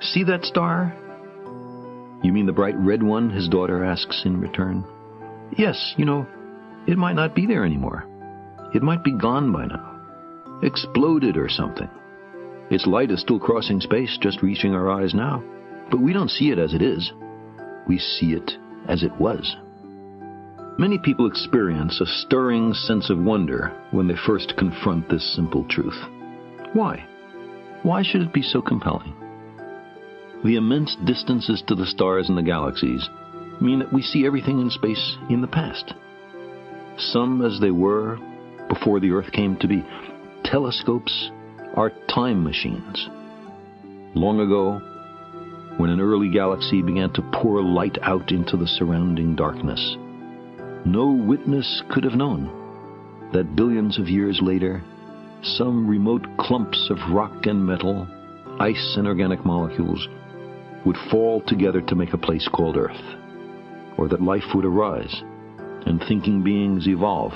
See that star? You mean the bright red one? His daughter asks in return. Yes, it might not be there anymore. It might be gone by now. Exploded or something. Its light is still crossing space, just reaching our eyes now. But we don't see it as it is. We see it as it was. Many people experience a stirring sense of wonder when they first confront this simple truth. Why? Why should it be so compelling? The immense distances to the stars and the galaxies mean that we see everything in space in the past. Some as they were before the Earth came to be. Telescopes are time machines. Long ago, when an early galaxy began to pour light out into the surrounding darkness, no witness could have known that billions of years later, some remote clumps of rock and metal, ice and organic molecules would fall together to make a place called Earth, or that life would arise and thinking beings evolve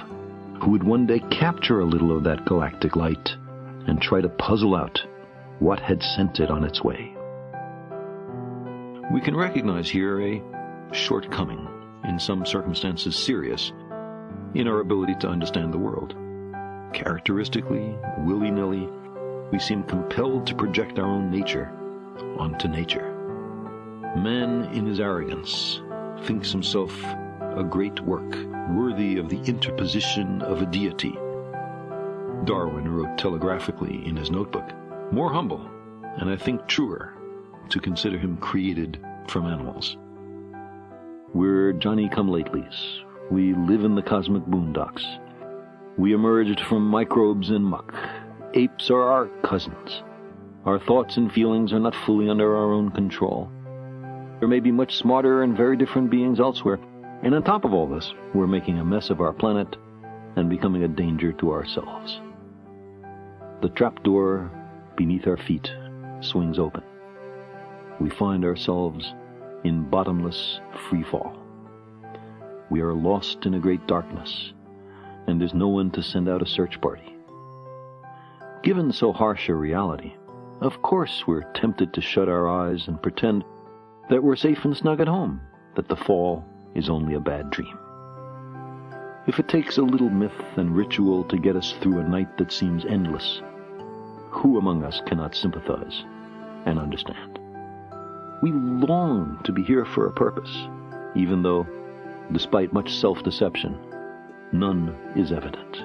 who would one day capture a little of that galactic light and try to puzzle out what had sent it on its way. We can recognize here a shortcoming, in some circumstances serious, in our ability to understand the world. Characteristically, willy-nilly, we seem compelled to project our own nature onto nature. Man, in his arrogance, thinks himself a great work, worthy of the interposition of a deity. Darwin wrote telegraphically in his notebook, more humble, and I think truer, to consider him created from animals. We're Johnny-come-latelys. We live in the cosmic boondocks. We emerged from microbes and muck. Apes are our cousins. Our thoughts and feelings are not fully under our own control. There may be much smarter and very different beings elsewhere, and on top of all this, we're making a mess of our planet and becoming a danger to ourselves. The trapdoor beneath our feet swings open. We find ourselves in bottomless free fall. We are lost in a great darkness, and there's no one to send out a search party. Given so harsh a reality, of course we're tempted to shut our eyes and pretend that we're safe and snug at home, that the fall is only a bad dream. If it takes a little myth and ritual to get us through a night that seems endless, who among us cannot sympathize and understand? We long to be here for a purpose, even though, despite much self-deception, none is evident.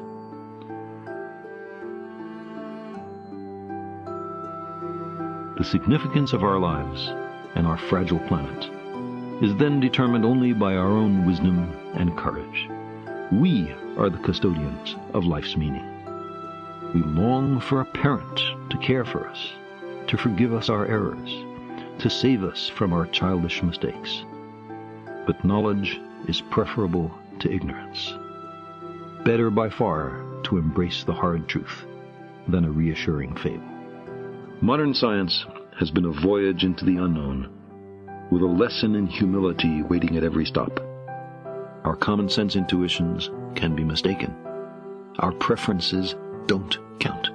The significance of our lives and our fragile planet is then determined only by our own wisdom and courage. We are the custodians of life's meaning. We long for a parent to care for us, to forgive us our errors, to save us from our childish mistakes. But knowledge is preferable to ignorance. Better by far to embrace the hard truth than a reassuring fable. Modern science has been a voyage into the unknown, with a lesson in humility waiting at every stop. Our common sense intuitions can be mistaken. Our preferences don't count.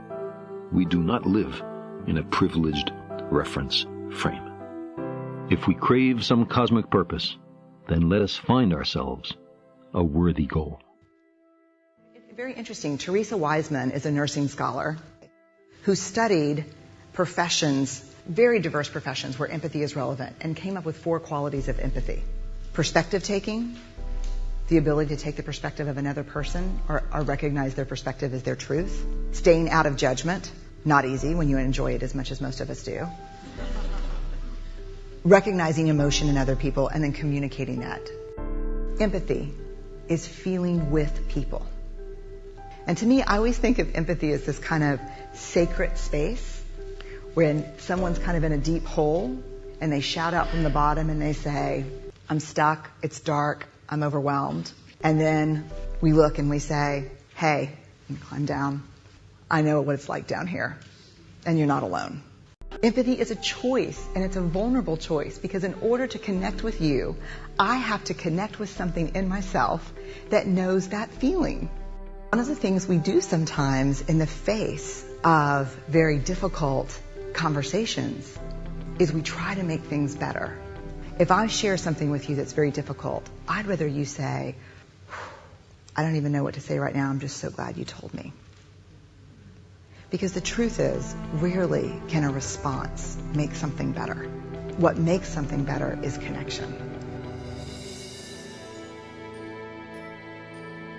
We do not live in a privileged reference frame. If we crave some cosmic purpose, then let us find ourselves a worthy goal. Very interesting. Teresa Wiseman is a nursing scholar who studied professions, very diverse professions where empathy is relevant, and came up with 4 qualities of empathy. Perspective taking, the ability to take the perspective of another person or recognize their perspective as their truth. Staying out of judgment, not easy when you enjoy it as much as most of us do. Recognizing emotion in other people and then communicating that. Empathy is feeling with people. And to me, I always think of empathy as this kind of sacred space when someone's kind of in a deep hole and they shout out from the bottom and they say, I'm stuck, it's dark, I'm overwhelmed. And then we look and we say, hey, you climb down. I know what it's like down here, and you're not alone. Empathy is a choice, and it's a vulnerable choice, because in order to connect with you, I have to connect with something in myself that knows that feeling. One of the things we do sometimes in the face of very difficult conversations is we try to make things better. If I share something with you that's very difficult, I'd rather you say, I don't even know what to say right now, I'm just so glad you told me. Because the truth is, rarely can a response make something better. What makes something better is connection.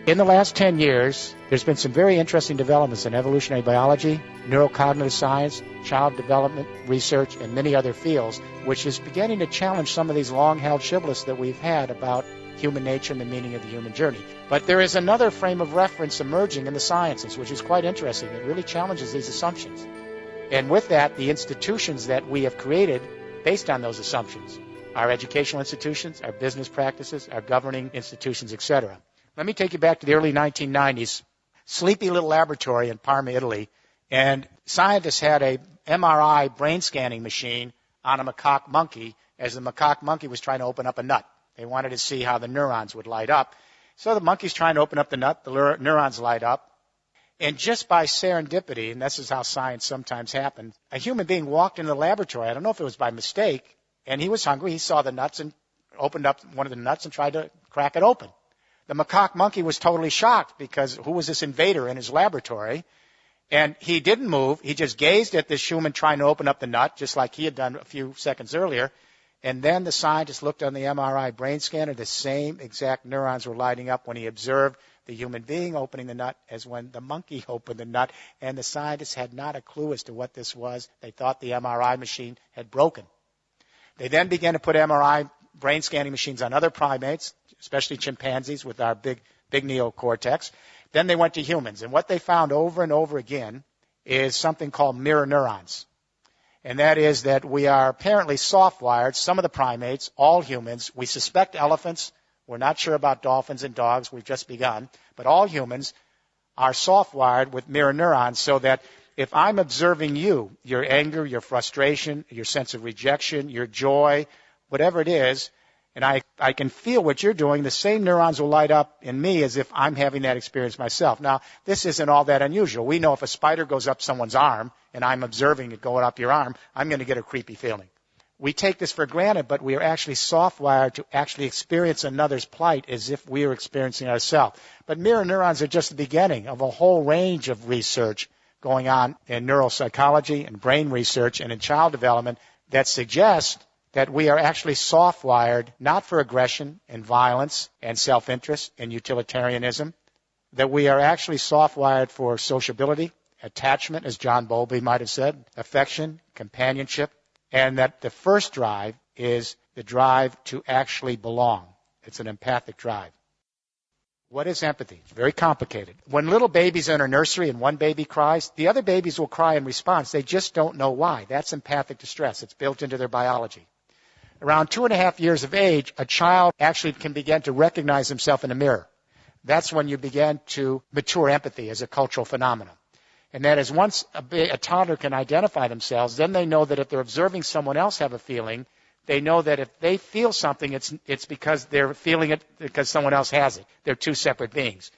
In the last 10 years, there's been some very interesting developments in evolutionary biology, neurocognitive science, child development research, and many other fields, which is beginning to challenge some of these long-held shibboleths that we've had about human nature and the meaning of the human journey. But there is another frame of reference emerging in the sciences, which is quite interesting. It really challenges these assumptions. And with that, the institutions that we have created based on those assumptions, our educational institutions, our business practices, our governing institutions, etc. Let me take you back to the early 1990s, sleepy little laboratory in Parma, Italy, and scientists had a MRI brain scanning machine on a macaque monkey as the macaque monkey was trying to open up a nut. They wanted to see how the neurons would light up. So the monkey's trying to open up the nut, the neurons light up, and just by serendipity, and this is how science sometimes happens, a human being walked into the laboratory, I don't know if it was by mistake, and he was hungry, he saw the nuts and opened up one of the nuts and tried to crack it open. The macaque monkey was totally shocked because who was this invader in his laboratory? And he didn't move. He just gazed at this human trying to open up the nut, just like he had done a few seconds earlier. And then the scientist looked on the MRI brain scanner. The same exact neurons were lighting up when he observed the human being opening the nut as when the monkey opened the nut. And the scientists had not a clue as to what this was. They thought the MRI machine had broken. They then began to put MRI brain scanning machines on other primates, especially chimpanzees with our big neocortex. Then they went to humans. And what they found over and over again is something called mirror neurons. And that is that we are apparently soft-wired, some of the primates, all humans. We suspect elephants. We're not sure about dolphins and dogs. We've just begun. But all humans are soft-wired with mirror neurons so that if I'm observing you, your anger, your frustration, your sense of rejection, your joy, whatever it is, and I can feel what you're doing, the same neurons will light up in me as if I'm having that experience myself. Now, this isn't all that unusual. We know if a spider goes up someone's arm and I'm observing it going up your arm, I'm going to get a creepy feeling. We take this for granted, but we are actually soft-wired to actually experience another's plight as if we are experiencing ourselves. But mirror neurons are just the beginning of a whole range of research going on in neuropsychology and brain research and in child development that suggests that we are actually soft-wired not for aggression and violence and self-interest and utilitarianism, that we are actually soft-wired for sociability, attachment, as John Bowlby might have said, affection, companionship, and that the first drive is the drive to actually belong. It's an empathic drive. What is empathy? It's very complicated. When little babies enter nursery and one baby cries, the other babies will cry in response. They just don't know why. That's empathic distress. It's built into their biology. Around 2.5 years of age, a child actually can begin to recognize himself in a mirror. That's when you begin to mature empathy as a cultural phenomenon. And that is once a toddler can identify themselves, then they know that if they're observing someone else have a feeling, they know that if they feel something, it's because they're feeling it because someone else has it. They're two separate beings.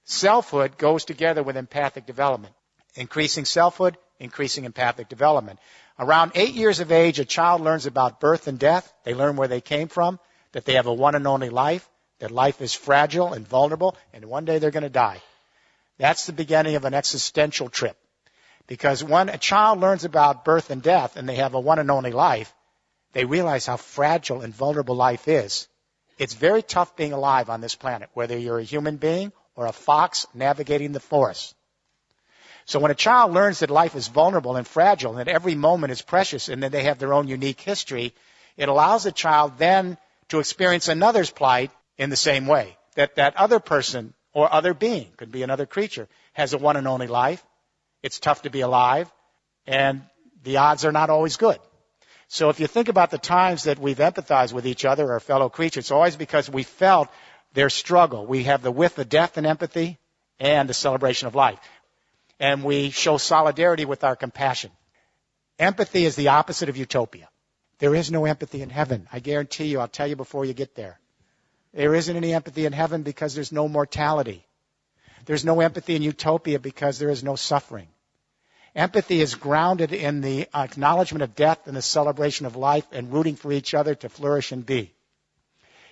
Selfhood goes together with empathic development. Increasing selfhood, increasing empathic development. Around 8 years of age, a child learns about birth and death. They learn where they came from, that they have a one and only life, that life is fragile and vulnerable, and one day they're going to die. That's the beginning of an existential trip. Because when a child learns about birth and death and they have a one and only life, they realize how fragile and vulnerable life is. It's very tough being alive on this planet, whether you're a human being or a fox navigating the forest. So when a child learns that life is vulnerable and fragile and that every moment is precious and that they have their own unique history, it allows the child then to experience another's plight in the same way. That other person or other being, could be another creature, has a one and only life. It's tough to be alive, and the odds are not always good. So if you think about the times that we've empathized with each other or fellow creatures, it's always because we felt their struggle. We have the width of death in empathy and the celebration of life. And we show solidarity with our compassion. Empathy is the opposite of utopia. There is no empathy in heaven. I guarantee you, I'll tell you before you get there. There isn't any empathy in heaven because there's no mortality. There's no empathy in utopia because there is no suffering. Empathy is grounded in the acknowledgement of death and the celebration of life and rooting for each other to flourish and be.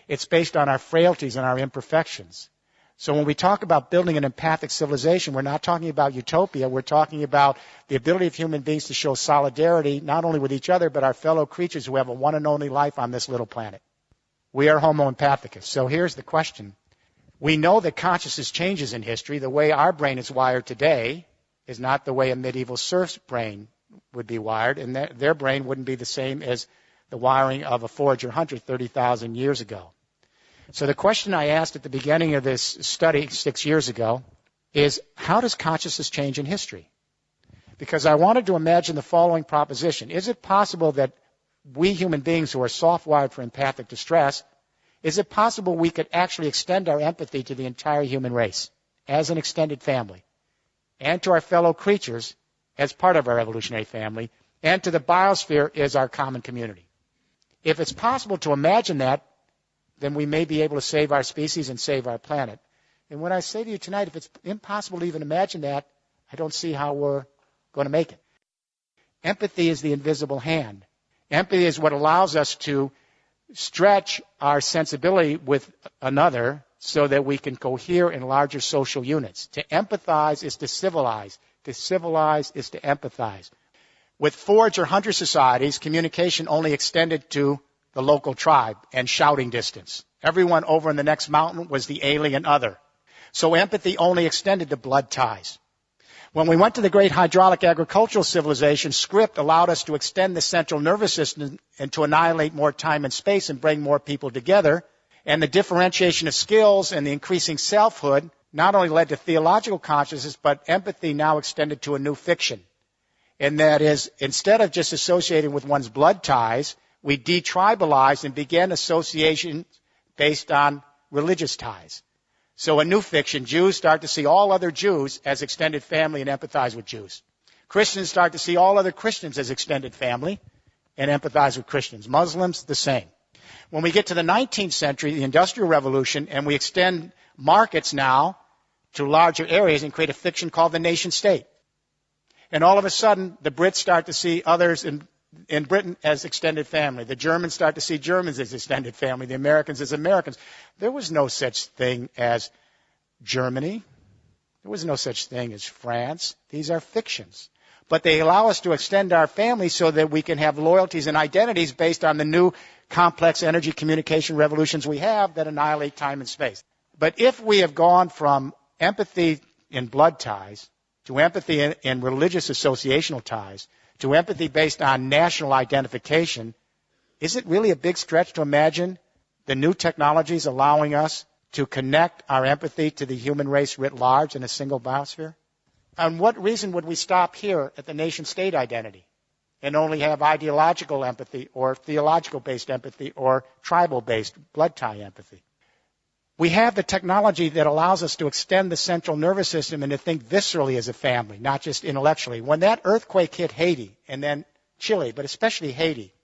It's based on our frailties and our imperfections. So when we talk about building an empathic civilization, we're not talking about utopia. We're talking about the ability of human beings to show solidarity, not only with each other, but our fellow creatures who have a one and only life on this little planet. We are Homo empathicus. So here's the question. We know that consciousness changes in history. The way our brain is wired today is not the way a medieval serf's brain would be wired, and their brain wouldn't be the same as the wiring of a forager hunter 30,000 years ago. So the question I asked at the beginning of this study 6 years ago is, how does consciousness change in history? Because I wanted to imagine the following proposition. Is it possible that we human beings who are soft-wired for empathic distress, is it possible we could actually extend our empathy to the entire human race as an extended family, and to our fellow creatures as part of our evolutionary family, and to the biosphere as our common community? If it's possible to imagine that, then we may be able to save our species and save our planet. And when I say to you tonight, if it's impossible to even imagine that, I don't see how we're going to make it. Empathy is the invisible hand. Empathy is what allows us to stretch our sensibility with another so that we can cohere in larger social units. To empathize is to civilize. To civilize is to empathize. With forager hunter societies, communication only extended to the local tribe and shouting distance. Everyone over in the next mountain was the alien other. So empathy only extended to blood ties. When we went to the great hydraulic agricultural civilization, script allowed us to extend the central nervous system and to annihilate more time and space and bring more people together. And the differentiation of skills and the increasing selfhood not only led to theological consciousness, but empathy now extended to a new fiction. And that is, instead of just associating with one's blood ties, we detribalized and began associations based on religious ties. So a new fiction, Jews start to see all other Jews as extended family and empathize with Jews. Christians start to see all other Christians as extended family and empathize with Christians. Muslims, the same. When we get to the 19th century, the Industrial Revolution, and we extend markets now to larger areas and create a fiction called the nation state. And all of a sudden, the Brits start to see others in Britain as extended family. The Germans start to see Germans as extended family. The Americans as Americans. There was no such thing as Germany. There was no such thing as France. These are fictions. But they allow us to extend our family so that we can have loyalties and identities based on the new complex energy communication revolutions we have that annihilate time and space. But if we have gone from empathy in blood ties to empathy in religious associational ties, to empathy based on national identification, is it really a big stretch to imagine the new technologies allowing us to connect our empathy to the human race writ large in a single biosphere? On what reason would we stop here at the nation-state identity and only have ideological empathy or theological-based empathy or tribal-based blood tie empathy? We have the technology that allows us to extend the central nervous system and to think viscerally as a family, not just intellectually. When that earthquake hit Haiti, and then Chile, but especially Haiti,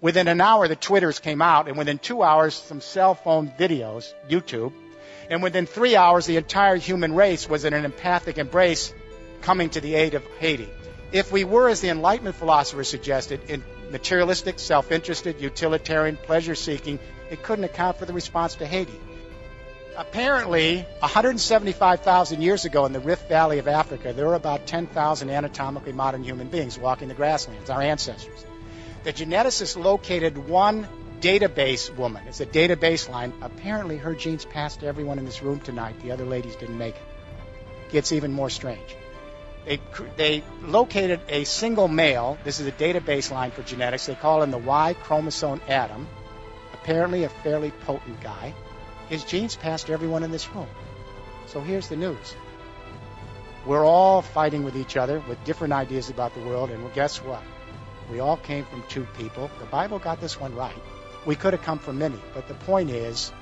within an hour the Twitters came out, and within 2 hours some cell phone videos, YouTube, and within 3 hours the entire human race was in an empathic embrace coming to the aid of Haiti. If we were, as the Enlightenment philosophers suggested, in materialistic, self-interested, utilitarian, pleasure-seeking, it couldn't account for the response to Haiti. Apparently, 175,000 years ago in the Rift Valley of Africa, there were about 10,000 anatomically modern human beings walking the grasslands, our ancestors. The geneticists located one database woman. It's a database line. Apparently, her genes passed to everyone in this room tonight. The other ladies didn't make it. Gets even more strange. They located a single male. This is a database line for genetics. They call him the Y chromosome Adam. Apparently, a fairly potent guy. His genes passed to everyone in this room. So here's the news. We're all fighting with each other with different ideas about the world, and guess what? We all came from two people. The Bible got this one right. We could have come from many, but the point is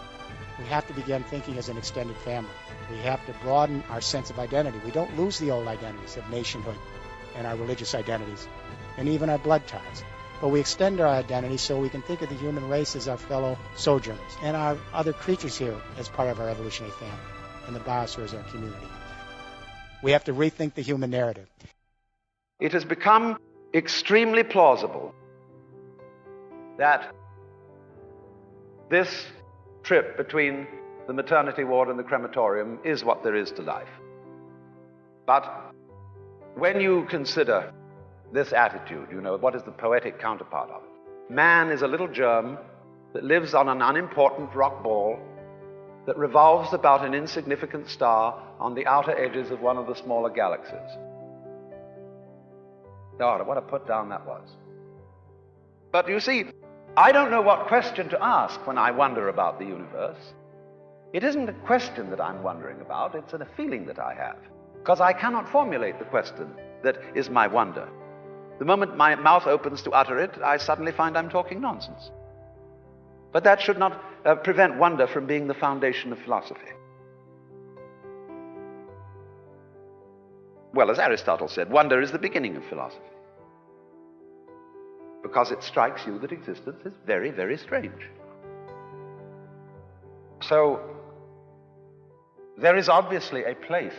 we have to begin thinking as an extended family. We have to broaden our sense of identity. We don't lose the old identities of nationhood and our religious identities and even our blood ties. But we extend our identity so we can think of the human race as our fellow sojourners and our other creatures here as part of our evolutionary family and the biosphere as our community. We have to rethink the human narrative. it has become extremely plausible that this trip between the maternity ward and the crematorium is what there is to life. But when you consider this attitude, you know, what is the poetic counterpart of it? Man is a little germ that lives on an unimportant rock ball that revolves about an insignificant star on the outer edges of one of the smaller galaxies. God, what a put down that was. But you see, I don't know what question to ask when I wonder about the universe. It isn't a question that I'm wondering about, it's a feeling that I have, because I cannot formulate the question that is my wonder. The moment my mouth opens to utter it, I suddenly find I'm talking nonsense. But that should not prevent wonder from being the foundation of philosophy. Well, as Aristotle said, wonder is the beginning of philosophy, because it strikes you that existence is very, very strange. So, there is obviously a place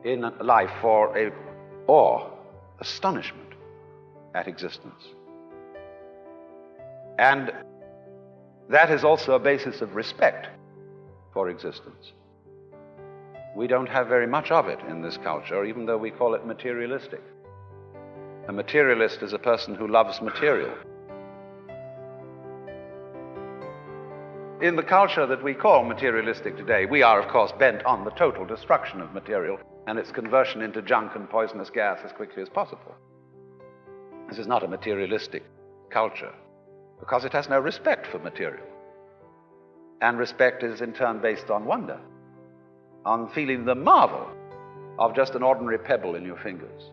in life for a awe, astonishment at existence. And that is also a basis of respect for existence. We don't have very much of it in this culture, even though we call it materialistic. A materialist is a person who loves material. In the culture that we call materialistic today, we are, of course, bent on the total destruction of material and its conversion into junk and poisonous gas as quickly as possible. This is not a materialistic culture, because it has no respect for material. And respect is in turn based on wonder, on feeling the marvel of just an ordinary pebble in your fingers.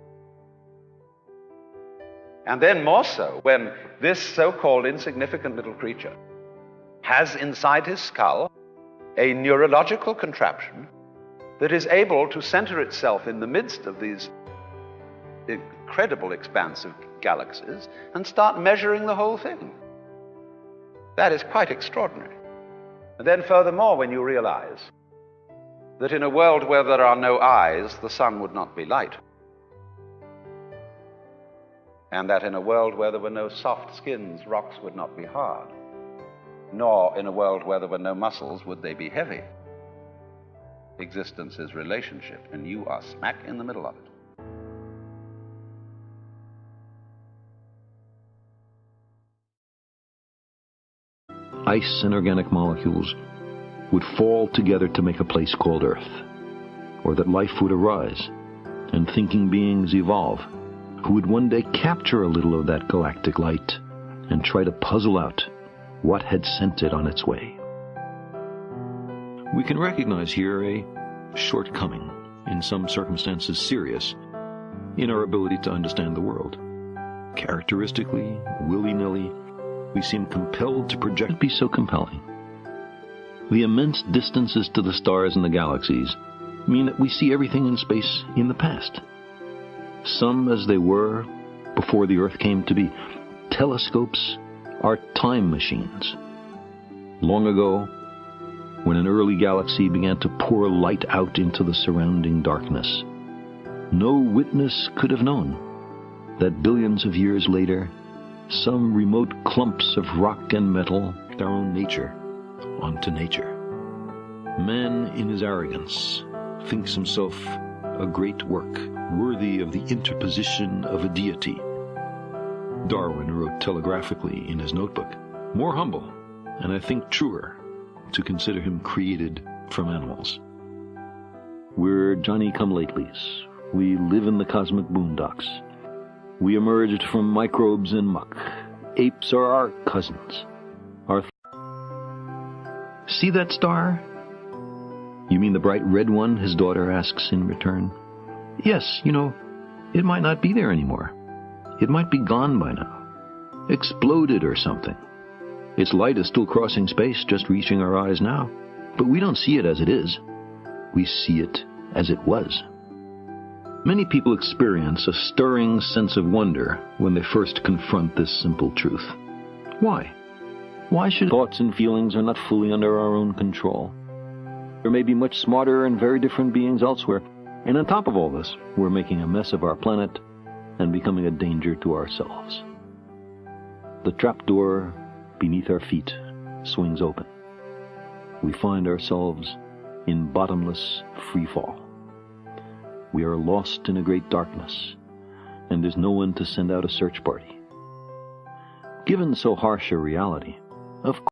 And then more so when this so-called insignificant little creature has inside his skull a neurological contraption that is able to center itself in the midst of these incredible expanse of galaxies and start measuring the whole thing. That is quite extraordinary. And then furthermore, when you realize that in a world where there are no eyes, the sun would not be light. And that in a world where there were no soft skins, rocks would not be hard. Nor in a world where there were no muscles would they be heavy. Existence is relationship, and you are smack in the middle of it. Ice and organic molecules would fall together to make a place called Earth, or that life would arise and thinking beings evolve who would one day capture a little of that galactic light and try to puzzle out what had sent it on its way. We can recognize here a shortcoming, in some circumstances serious, in our ability to understand the world. Characteristically, willy-nilly, we seem compelled to project. It be so compelling. The immense distances to the stars and the galaxies mean that we see everything in space in the past. Some as they were before the Earth came to be. Telescopes are time machines. Long ago, when an early galaxy began to pour light out into the surrounding darkness, no witness could have known that billions of years later, some remote clumps of rock and metal, our own nature, onto nature. Man, in his arrogance, thinks himself a great work, worthy of the interposition of a deity. Darwin wrote telegraphically in his notebook, more humble, and I think truer, to consider him created from animals. We're Johnny-come-latelys. We live in the cosmic boondocks. We emerged from microbes and muck. Apes are our cousins. See that star? You mean the bright red one, his daughter asks in return. Yes, you know, it might not be there anymore. It might be gone by now. Exploded or something. Its light is still crossing space, just reaching our eyes now. But we don't see it as it is. We see it as it was. Many people experience a stirring sense of wonder when they first confront this simple truth. Why? Why should thoughts and feelings are not fully under our own control? There may be much smarter and very different beings elsewhere, And on top of all this, we're making a mess of our planet and becoming a danger to ourselves. The trapdoor beneath our feet swings open. We find ourselves in bottomless free fall. We are lost in a great darkness, and there's no one to send out a search party. Given so harsh a reality, of